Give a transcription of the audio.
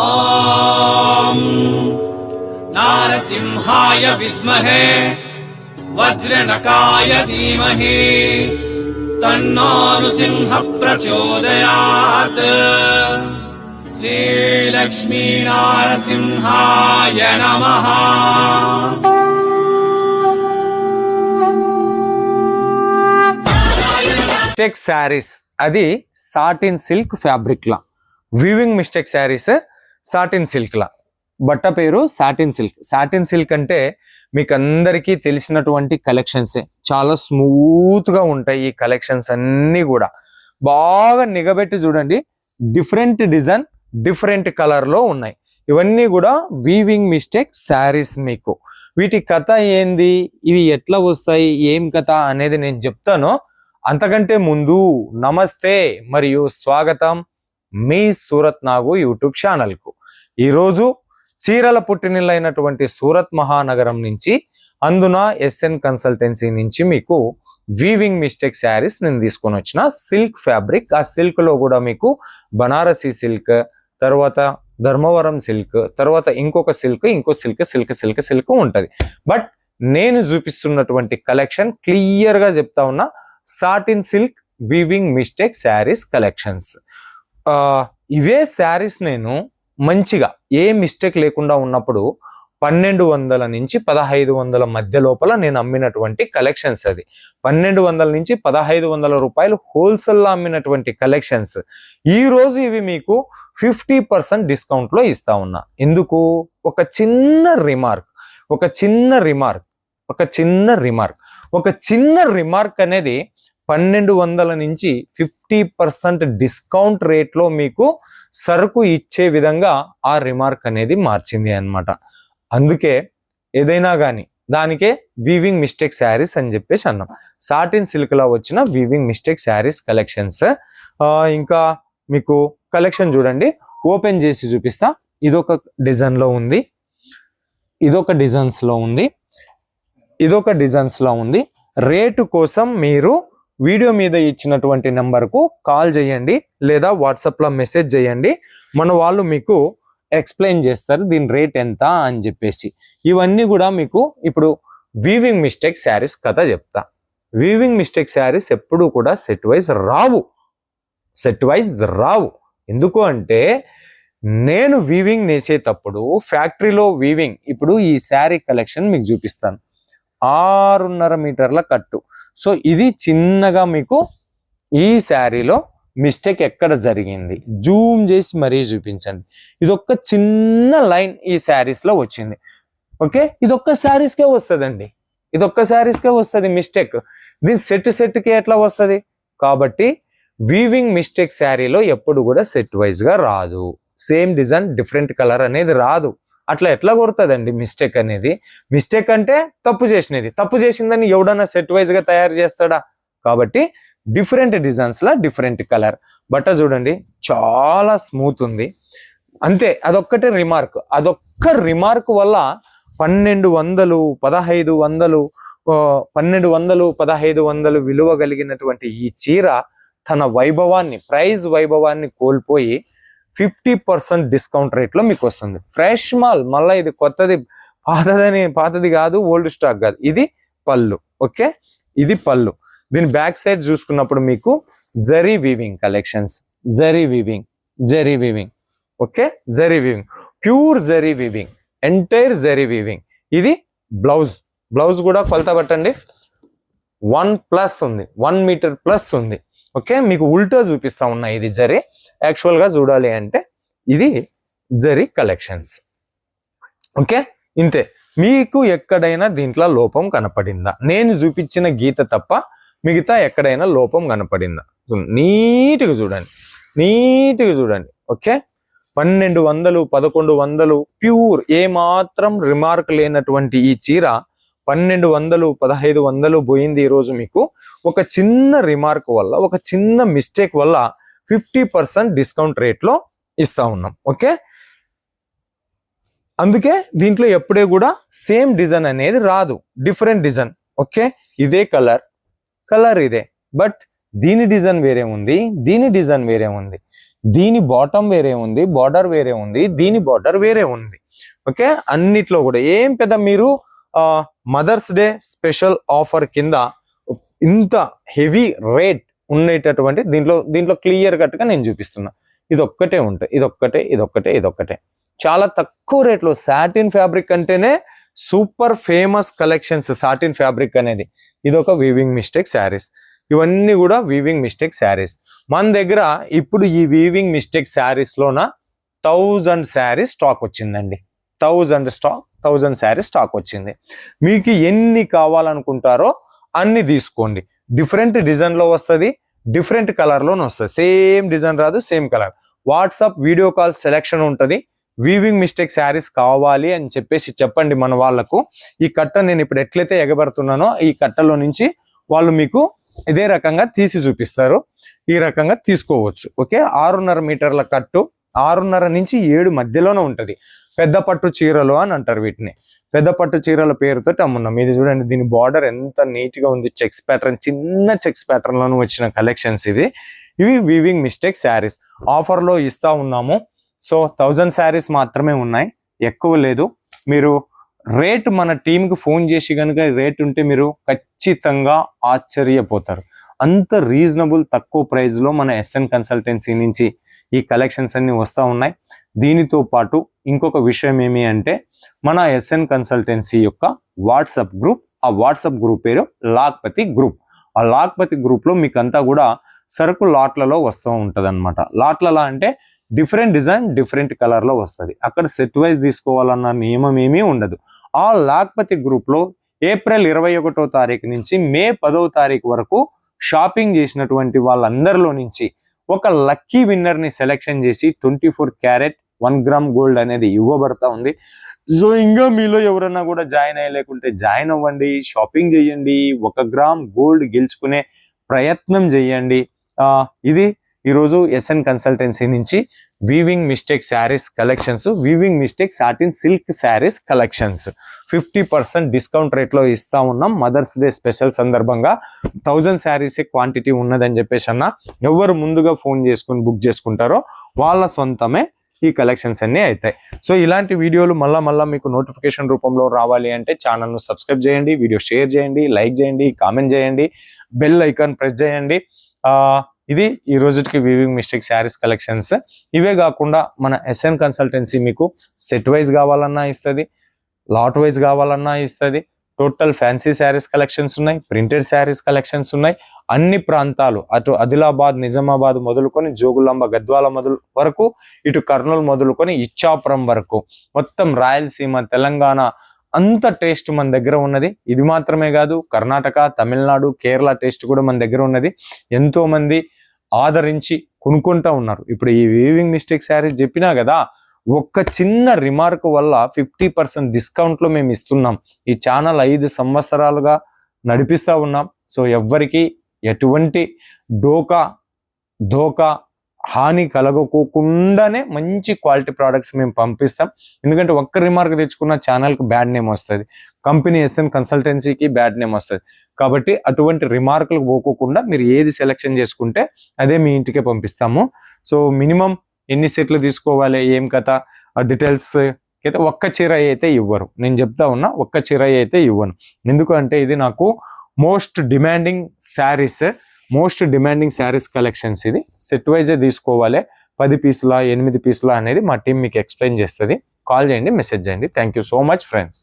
ఓం నారసింహాయ విద్మహే వజ్రనకాయ ధీమహి తన్నో నృసింహ ప్రచోదయాత్. శ్రీలక్ష్మీ నారసింహాయ నమః. మిస్టేక్ శారీస్ అది సాటిన్ సిల్క్ ఫ్యాబ్రిక్ లా, weaving mistake sarees satin silk లా. బట్ట పేరు సాటిన్ సిల్క్. సాటిన్ సిల్క్ అంటే మీకు అందరికీ తెలిసినటువంటి కలెక్షన్సే. చాలా స్మూత్ గా ఉంటాయి ఈ కలెక్షన్స్ అన్ని కూడా. బాగా నిగబెట్టి చూడండి, డిఫరెంట్ డిజైన్ డిఫరెంట్ కలర్ లో ఉన్నాయి. ఇవన్నీ కూడా వీవింగ్ మిస్టేక్ శారీస్. మీకు వీటి కథ ఏంది, ఇవి ఎట్లా వస్తాయి, ఏం కథ అనేది నేను చెప్తాను. అంతకంటే ముందు నమస్తే మరియు స్వాగతం మీ సూరత్ నాగు యూట్యూబ్ ఛానల్ కు. ఈరోజు చీరల పుట్టినిల్లైనటువంటి సూరత్ మహానగరం నుంచి, అందున ఎస్ఎన్ కన్సల్టెన్సీ నుంచి మీకు వీవింగ్ మిస్టేక్ శారీస్ నేను తీసుకొని వచ్చిన. సిల్క్ ఫ్యాబ్రిక్, ఆ సిల్క్ లో కూడా మీకు బనారసీ సిల్క్, తర్వాత ధర్మవరం సిల్క్, తర్వాత ఇంకొక సిల్క్, ఇంకో సిల్క్ సిల్క్ సిల్క్ సిల్క్ ఉంటది. బట్ నేను చూపిస్తున్నటువంటి కలెక్షన్ క్లియర్ గా చెప్తా ఉన్నా, satin silk weaving mistake saris collections. ఇవే శారీస్ నేను మంచిగా ఏ మిస్టేక్ లేకుండా ఉన్నప్పుడు 1200 నుంచి 1500 మధ్య లోపల నేను అమ్మినటువంటి కలెక్షన్స్. అది 1200 నుంచి 1500 రూపాయలు హోల్సేల్ లో అమ్మినటువంటి కలెక్షన్స్. ఈ రోజు ఇవి మీకు 50% డిస్కౌంట్ లో ఇస్తా ఉన్నా. ఎందుకు? ఒక చిన్న రిమార్క్ అనేది 1200 నుంచి 50% డిస్కౌంట్ రేట్ లో మీకు సరుకు ఇచ్చే విధంగా ఆ రిమార్క్ అనేది మార్చింది అన్నమాట. అందుకే ఏదైనా కానీ దానికే వీవింగ్ మిస్టేక్ శారీస్ అని చెప్పేసి అన్నాం. సాటిన్ సిల్క్ లో వచ్చిన వీవింగ్ మిస్టేక్ శారీస్ కలెక్షన్స్. ఇంకా మీకు కలెక్షన్ చూడండి, ఓపెన్ చేసి చూపిస్తా. ఇదొక డిజైన్ లో ఉంది, ఇదొక డిజైన్స్ లో ఉంది. రేటు కోసం మీరు వీడియో మీద ఇచ్చినటువంటి నెంబర్కు కాల్ చేయండి లేదా వాట్సాప్లో మెసేజ్ చేయండి. మన వాళ్ళు మీకు ఎక్స్ప్లెయిన్ చేస్తారు దీని రేట్ ఎంత అని చెప్పేసి. ఇవన్నీ కూడా మీకు ఇప్పుడు వీవింగ్ మిస్టేక్ శారీస్ కథ చెప్తా. వీవింగ్ మిస్టేక్ శారీస్ ఎప్పుడు కూడా సెట్ వైజ్ రావు. ఎందుకు అంటే నేను వీవింగ్ నేసేటప్పుడు ఫ్యాక్టరీలో వీవింగ్, ఇప్పుడు ఈ శారీ కలెక్షన్ మీకు చూపిస్తాను. 6.5 మీటర్ల కట్టు. సో ఇది చిన్నగా మీకు ఈ శారీలో మిస్టేక్ ఎక్కడ జరిగింది జూమ్ చేసి మరీ చూపించండి. ఇదొక్క చిన్న లైన్ ఈ శారీస్ లో వచ్చింది. ఓకే, ఇదొక్క శారీస్కే వస్తుందండి, మిస్టేక్. దీని సెట్కి ఎట్లా వస్తుంది? కాబట్టి వీవింగ్ మిస్టేక్ శారీలో ఎప్పుడు కూడా సెట్ వైజ్ గా రాదు. సేమ్ డిజైన్ డిఫరెంట్ కలర్ అనేది రాదు. అట్లా ఎట్లా కొడుతుందండి మిస్టేక్ అనేది? మిస్టేక్ అంటే తప్పు చేసిందని ఎవడన్నా సెట్ వైజ్ గా తయారు చేస్తాడా? కాబట్టి డిఫరెంట్ డిజైన్స్ లా డిఫరెంట్ కలర్. బట్ట చూడండి చాలా స్మూత్ ఉంది. అంతే, అదొక్కటే రిమార్క్. అదొక్క రిమార్క్ వల్ల 1200-1500 విలువ కలిగినటువంటి ఈ చీర తన ప్రైజ్ వైభవాన్ని కోల్పోయి 50% డిస్కౌంట్ రేట్ లో మీకు వస్తుంది. ఫ్రెష్ మాల్, మళ్ళీ ఇది కొత్తది పాతది కాదు, ఓల్డ్ స్టాక్ కాదు. ఇది పళ్ళు. ఓకే, ఇది పళ్ళు. దీని బ్యాక్ సైడ్ చూసుకున్నప్పుడు మీకు zari weaving collections, zari weaving. Okay, zari weaving, pure zari weaving, entire zari weaving. ఇది బ్లౌజ్ కూడా కొలత పట్టండి, 1+ ఉంది, 1 మీటర్ ప్లస్ ఉంది. ఓకే, మీకు ఉల్టా చూపిస్తా ఉన్నా. ఇది జరీ యాక్చువల్ గా చూడాలి అంటే ఇది జరీ కలెక్షన్స్. ఓకే, ఇంతే. మీకు ఎక్కడైనా దీంట్లో లోపం కనపడిందా? నేను చూపించిన గీత తప్ప మిగతా ఎక్కడైనా లోపం కనపడిందా? నీట్గా చూడండి. ఓకే, 1200, 1100 ప్యూర్, ఏమాత్రం రిమార్క్ లేనటువంటి ఈ చీర 1200, 1500 పోయింది. ఈరోజు మీకు ఒక చిన్న రిమార్క్ వల్ల, ఒక చిన్న మిస్టేక్ వల్ల 50% డిస్కౌంట్ రేట్ లో ఇస్తా ఉన్నాం. ఓకే, అందుకే దీంట్లో ఎప్పుడే కూడా సేమ్ డిజైన్ అనేది రాదు, డిఫరెంట్ డిజైన్. ఓకే, ఇదే కలర్ ఇదే, బట్ దీని డిజైన్ వేరే ఉంది, దీని డిజైన్ వేరే ఉంది. దీని బాటమ్ వేరే ఉంది, బార్డర్ వేరే ఉంది, దీని బార్డర్ వేరే ఉంది. ఓకే, అన్నిట్లో కూడా ఏం పెద్ద మీరు మదర్స్ డే స్పెషల్ ఆఫర్ కింద ఇంత హెవీ రేట్ ఉండేటటువంటి దీంట్లో క్లియర్ కట్ గా నేను చూపిస్తున్నా. ఇది ఒక్కటే ఉంటాయి, ఇదొక్కటే చాలా తక్కువ రేట్లో. సాటిన్ ఫ్యాబ్రిక్ అంటేనే super famous collections satin fabric అనేది. ఇది ఒక వీవింగ్ మిస్టేక్ శారీస్. ఇవన్నీ కూడా వీవింగ్ మిస్టేక్ శారీస్. మన దగ్గర ఇప్పుడు ఈ వీవింగ్ మిస్టేక్ శారీస్ లోన 1000 శారీస్ స్టాక్ వచ్చిందండి. 1000 శారీస్ స్టాక్ వచ్చింది. మీకు ఎన్ని కావాలనుకుంటారో అన్ని తీసుకోండి. డిఫరెంట్ డిజైన్ లో వస్తుంది, డిఫరెంట్ కలర్ లోనే వస్తుంది. సేమ్ డిజైన్ రాదు, same colour. WhatsApp video call selection ఉంటుంది. వీవింగ్ మిస్టేక్ శారీస్ కావాలి అని చెప్పేసి చెప్పండి మన వాళ్ళకు. ఈ కట్ట నేను ఇప్పుడు ఎట్లయితే ఎగబడుతున్నానో ఈ కట్టలో నుంచి వాళ్ళు మీకు ఇదే రకంగా తీసి చూపిస్తారు. ఈ రకంగా తీసుకోవచ్చు. ఓకే, 6.5 మీటర్ల కట్టు 6.5 నుంచి 7 మధ్యలోనే ఉంటది. పెద్ద పట్టు చీరలు అని అంటారు వీటిని. పెద్ద పట్టు చీరల పేరుతో అమ్మున్నాం. ఇది చూడండి, దీని బార్డర్ ఎంత నీట్ గా ఉంది. చెక్స్ ప్యాటర్న్, చిన్న చెక్స్ ప్యాటర్న్ లోను వచ్చిన కలెక్షన్స్ ఇవి వీవింగ్ మిస్టేక్ శారీస్. ఆఫర్ లో ఇస్తా ఉన్నాము. సో 1000 శారీస్ మాత్రమే ఉన్నాయి, ఎక్కువ లేదు. మీరు రేట్ మన టీంకి ఫోన్ చేసి కనుక రేట్ ఉంటే మీరు ఖచ్చితంగా ఆశ్చర్యపోతారు. అంత రీజనబుల్ తక్కువ ప్రైస్ లో మన ఎస్ఎన్ కన్సల్టెన్సీ నుంచి ఈ కలెక్షన్స్ అన్ని వస్తూ ఉన్నాయి. దీనితో పాటు ఇంకొక విషయం ఏమి అంటే మన ఎస్ఎన్ కన్సల్టెన్సీ యొక్క వాట్సాప్ గ్రూప్. ఆ వాట్సాప్ గ్రూప్ పేరు లాక్పతి గ్రూప్. ఆ లాక్పతి గ్రూప్ లో మీకు అంతా కూడా సరుకు లాట్లలో వస్తూ ఉంటది అనమాట. లాట్లలో అంటే డిఫరెంట్ డిజైన్ డిఫరెంట్ కలర్ లో వస్తుంది. అక్కడ సెట్ వైజ్ తీసుకోవాలన్న నియమం ఏమీ ఉండదు. ఆ లాక్పతి గ్రూప్ లో ఏప్రిల్ 21వ తారీఖు నుంచి మే 10వ తారీఖు వరకు షాపింగ్ చేసినటువంటి వాళ్ళందరిలో నుంచి ఒక లక్కీ విన్నర్ ని సెలెక్షన్ చేసి 24 క్యారెట్ 1 గ్రామ్ గోల్డ్ అనేది ఇవ్వబడతా ఉంది. సో ఇంకా మీలో ఎవరన్నా కూడా జాయిన్ అయ్యలేకుంటే జాయిన్ అవ్వండి, షాపింగ్ చేయండి, 1 గ్రామ్ గోల్డ్ గెలుచుకునే ప్రయత్నం చేయండి. ఇది ఈరోజు ఎస్ఎన్ కన్సల్టెన్సీ నుంచి weaving mistake saris collections, weaving mistake satin silk saris collections 50% discount rate లో ఇస్తా ఉన్నాం. మదర్స్ డే స్పెషల్ సందర్భంగా 1000 శారీస్ క్వాంటిటీ ఉన్నదని చెప్పేసి అన్న. ఎవరు ముందుగా ఫోన్ చేసుకుని బుక్ చేసుకుంటారో వాళ్ళ సొంతమే ఈ కలెక్షన్స్ అన్ని అవుతాయి. సో ఇలాంటి వీడియోలు మళ్ళా మీకు నోటిఫికేషన్ రూపంలో రావాలి అంటే ఛానల్ ను సబ్స్క్రైబ్ చేయండి, వీడియో షేర్ చేయండి, లైక్ చేయండి, కామెంట్ చేయండి, బెల్ ఐకాన్ ప్రెస్ చేయండి. ఇది ఈ రోజుకి వీవింగ్ మిస్టేక్ శారీస్ కలెక్షన్స్. ఇవే కాకుండా మన ఎస్ఎన్ కన్సల్టెన్సీ మీకు సెట్ వైజ్ కావాలన్నా ఇస్తుంది, లాట్ వైజ్ కావాలన్నా ఇస్తుంది. టోటల్ ఫ్యాన్సీ శారీస్ కలెక్షన్స్ ఉన్నాయి, ప్రింటెడ్ శారీస్ కలెక్షన్స్ ఉన్నాయి. అన్ని ప్రాంతాలు, అటు ఆదిలాబాద్ నిజామాబాద్ మొదలుకొని జోగులాంబ గద్వాల వరకు, ఇటు కర్నూలు మొదలుకొని ఇచ్చాపురం వరకు, మొత్తం రాయలసీమ తెలంగాణ అంత టేస్ట్ మన దగ్గర ఉన్నది. ఇది మాత్రమే కాదు, కర్ణాటక, తమిళనాడు, కేరళ టేస్ట్ కూడా మన దగ్గర ఉన్నది. ఎంతో మంది ఆదరించి కొనుక్కుంటా ఉన్నారు. ఇప్పుడు ఈ వీవింగ్ మిస్టేక్ శారీస్ చెప్పినా కదా, ఒక్క చిన్న రిమార్క్ వల్ల 50% డిస్కౌంట్ లో మేము ఇస్తున్నాం. ఈ ఛానల్ 5 సంవత్సరాలుగా నడిపిస్తా ఉన్నాం. సో ఎవ్వరికి ఎటువంటి ధోకా హాని కలగకోకుండానే మంచి క్వాలిటీ ప్రోడక్ట్స్ మేము పంపిస్తాం. ఎందుకంటే ఒక్క రిమార్క్ తెచ్చుకున్న ఛానల్కి బ్యాడ్ నేమ్ వస్తుంది, కంపెనీ ఎస్ఎన్ కన్సల్టెన్సీకి బ్యాడ్ నేమ్ వస్తుంది. కాబట్టి అటువంటి రిమార్కులు పోకోకుండా మీరు ఏది సెలెక్షన్ చేసుకుంటే అదే మీ ఇంటికే పంపిస్తాము. సో మినిమం ఎన్ని సెట్లు తీసుకోవాలి, ఏం కథ, డీటెయిల్స్ అయితే ఒక్క చీర అయితే ఇవ్వరు. నేను చెప్తా ఉన్నా, ఒక్క చీర అయితే ఇవ్వను. ఎందుకంటే ఇది నాకు మోస్ట్ డిమాండింగ్ శారీస్ కలెక్షన్స్. ఇది సెట్ వైజే తీసుకోవాలి. 10 పీసులా 8 పీసులా అనేది మా టీం మీకు ఎక్స్ప్లెయిన్ చేస్తుంది. కాల్ చేయండి, మెసేజ్ చేయండి. Thank you so much friends.